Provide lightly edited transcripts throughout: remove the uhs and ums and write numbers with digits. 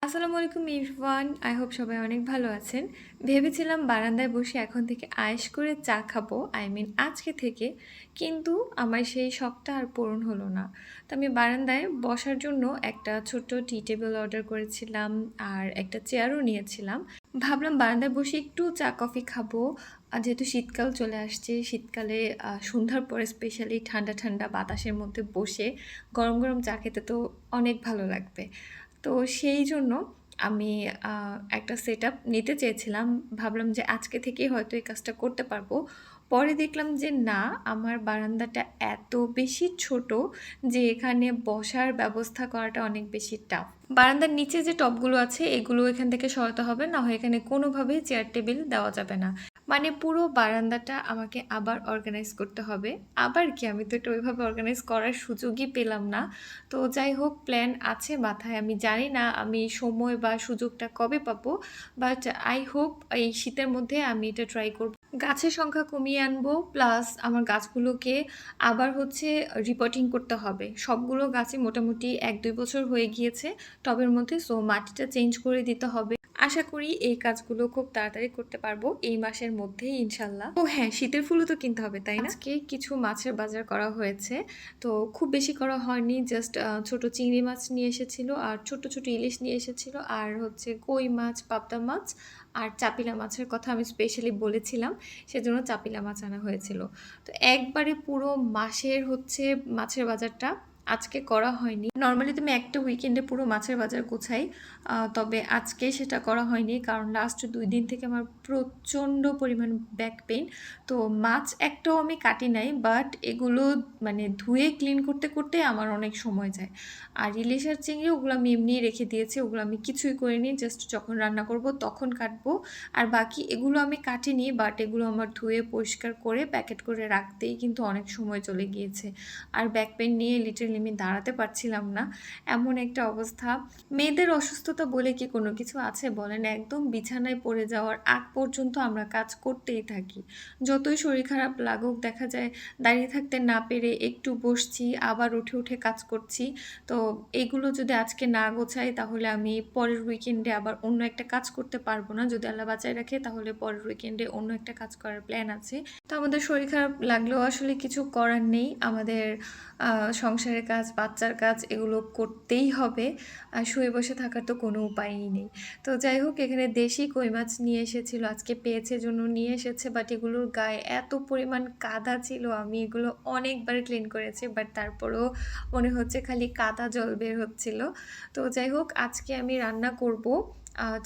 আসসালামু আলাইকুম Irfan. I hope সবাই অনেক ভালো আছেন। ভেবেছিলাম বারান্দায় বসে এখন থেকে আয়েশ করে চা খাবো, আজকে থেকে। কিন্তু আমার সেই শখটা আর পূরণ হলো না। তো আমি বারান্দায় বসার জন্য একটা ছোট্ট টি টেবিল অর্ডার করেছিলাম আর একটা চেয়ারও নিয়েছিলাম। ভাবলাম বারান্দায় বসে একটু চা কফি খাবো। আর যেহেতু শীতকাল চলে আসছে, শীতকালে সন্ধ্যার পরে স্পেশালি ঠান্ডা ঠান্ডা বাতাসের মধ্যে বসে গরম গরম চা খেতে তো অনেক ভালো লাগবে। তো সেই জন্য আমি একটা সেটআপ নিতে চেয়েছিলাম। ভাবলাম যে আজকে থেকেই হয়তো এই কাজটা করতে পারবো। পরে দেখলাম যে না, আমার বারান্দাটা এত বেশি ছোট যে এখানে বসার ব্যবস্থা করাটা অনেক বেশি টাফ। বারান্দার নিচে যে টবগুলো আছে এগুলো এখান থেকে সরাতে হবে, না হয় এখানে কোনোভাবেই চেয়ার টেবিল দেওয়া যাবে না। মানে পুরো বারান্দাটা আমাকে আবার অর্গানাইজ করতে হবে। আবার কি, আমি তো এটা ওইভাবে অর্গানাইজ করার সুযোগই পেলাম না। তো যাই হোক, প্ল্যান আছে মাথায়। আমি জানি না আমি সময় বা সুযোগটা কবে পাবো, বাট আই হোপ এই শীতের মধ্যে আমি এটা ট্রাই করব। গাছের সংখ্যা কমিয়ে আনবো, প্লাস আমার গাছগুলোকে আবার রিপোর্টিং করতে হবে। সবগুলো গাছই মোটামুটি 1-2 বছর হয়ে গিয়েছে টবের মধ্যে, সো মাটিটা চেঞ্জ করে দিতে হবে। আশা করি এই কাজগুলো খুব তাড়াতাড়ি করতে পারবো এই মাসের মধ্যেই ইনশাল্লাহ। ও হ্যাঁ, শীতের ফুলও তো কিনতে হবে, তাই না? আজকে কিছু মাছের বাজার করা হয়েছে। তো খুব বেশি করা হয়নি, জাস্ট ছোট চিংড়ি মাছ নিয়ে এসেছিল আর ছোট ছোট ইলিশ নিয়ে এসেছিল, আর কই মাছ, পাবদা মাছ আর চাপিলা মাছের কথা আমি স্পেশালি বলেছিলাম, সেজন্য চাপিলা মাছ আনা হয়েছিল। তো একবারে পুরো মাসের মাছের বাজারটা আজকে করা হয়নি। নর্মালি তুমি একটা উইকেন্ডে পুরো মাছের বাজার গোছাই, তবে আজকে সেটা করা হয়নি কারণ লাস্ট 2 দিন থেকে আমার প্রচণ্ড পরিমাণ ব্যাক পেইন। তো মাছ একটাও আমি কাটি নাই, বাট এগুলো মানে ধুয়ে ক্লিন করতে করতে আমার অনেক সময় যায়। আর ইলিশ আর চিংড়ি ওগুলো আমি এমনিই রেখে দিয়েছি, ওগুলো আমি কিছুই করিনি, জাস্ট যখন রান্না করব তখন কাটবো। আর বাকি এগুলো আমি কাটিনি, বাট এগুলো আমার ধুয়ে পরিষ্কার করে প্যাকেট করে রাখতেই কিন্তু অনেক সময় চলে গিয়েছে। আর ব্যাক পেন নিয়ে লিটারালি আমি দাঁড়াতে পারছিলাম না, এমন একটা অবস্থা। মেয়েদের অসুস্থতা বলে কি কোনো কিছু আছে বলেন? একদম বিছানায় পড়ে যাওয়ার আগ পর্যন্ত আমরা কাজ করতেই থাকি। যতই শরীর খারাপ লাগুক, দেখা যায় দাঁড়িয়ে থাকতে না পেরে একটু বসছি, আবার উঠে উঠে কাজ করছি। তো এগুলো যদি আজকে না গোছাই তাহলে আমি পরের উইকেন্ডে আবার অন্য একটা কাজ করতে পারবো না। যদি আল্লাহ বাঁচায় রাখে তাহলে পরের উইকেন্ডে অন্য একটা কাজ করার প্ল্যান আছে। তো আমাদের শরীর খারাপ লাগলেও আসলে কিছু করার নেই। আমাদের সংসারের কাজ, বাচ্চার কাজ এগুলো করতেই হবে। আর শুয়ে বসে থাকার তো কোনো উপায়ই নেই। তো যাই হোক, এখানে দেশি কই মাছ নিয়ে এসেছিল, আজকে পেয়েছে জন্য নিয়ে এসেছে, বাট এগুলোর গায়ে এত পরিমাণ কাদা ছিল, আমি এগুলো অনেকবার ক্লিন করেছি, বাট তারপরেও মনে হচ্ছে খালি কাদা জল বের হচ্ছিল। তো যাই হোক, আজকে আমি রান্না করব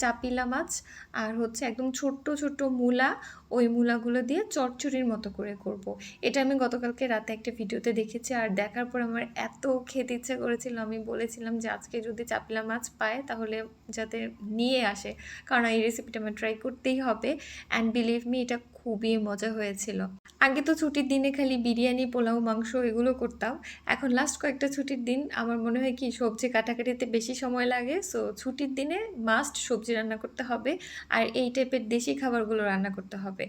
চাপিলা মাছ আর একদম ছোট্ট ছোট্ট মূলা। ওই মূলাগুলো দিয়ে চচ্চড়ির মতো করে করব। এটা আমি গতকালকে রাতে একটা ভিডিওতে দেখেছি, আর দেখার পর আমার এত খেতে ইচ্ছে করেছিল, আমি বলেছিলাম যে আজকে যদি চাপিলা মাছ পায় তাহলে যাতে নিয়ে আসে, কারণ এই রেসিপিটা আমার ট্রাই করতেই হবে। অ্যান্ড বিলিভ মি, এটা খুবই মজা হয়েছিল। আগে তো ছুটির দিনে খালি বিরিয়ানি, পোলাও, মাংস এগুলো করতাম। এখন লাস্ট কয়েকটা ছুটির দিন আমার মনে হয় কি সবজি কাটাকাটিতে বেশি সময় লাগে, সো ছুটির দিনে মাস্ট সবজি রান্না করতে হবে আর এই টাইপের দেশি খাবারগুলো রান্না করতে হবে।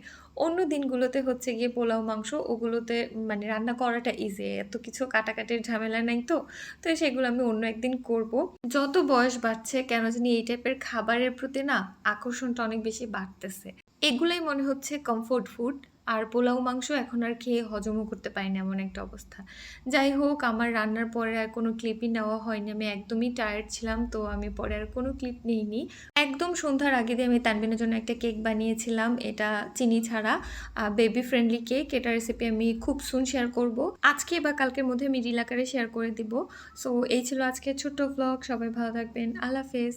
অন্য দিনগুলোতে গিয়ে পোলাও, মাংস ওগুলোতে মানে রান্না করাটা ইজি, এত কিছু কাটাকাটির ঝামেলা নাই। তো তো সেগুলো আমি অন্য একদিন করব। যত বয়স বাড়ছে কেন জানি এই টাইপের খাবারের প্রতি না আকর্ষণটা অনেক বেশি বাড়তেছে। এগুলাই মনে হচ্ছে কমফোর্ট ফুড। আর পোলাও মাংস এখন আর খেয়ে হজমও করতে পারি না, এমন একটা অবস্থা। যাই হোক, আমার রান্নার পরে আর কোনো ক্লিপই নেওয়া হয়নি, আমি একদমই টায়ার্ড ছিলাম, তো আমি পরে আর কোনো ক্লিপ নিইনি। একদম সন্ধ্যার আগে দিয়ে আমি তানবিনের জন্য একটা কেক বানিয়েছিলাম, এটা চিনি ছাড়া, বেবি ফ্রেন্ডলি কেক। এটা রেসিপি আমি খুব সুন শেয়ার করব, আজকে বা কালকের মধ্যে আমি রিল আকারে শেয়ার করে দিব। সো এই ছিল আজকের ছোট্ট ব্লগ। সবাই ভালো থাকবেন, আল্লাহ হাফেজ।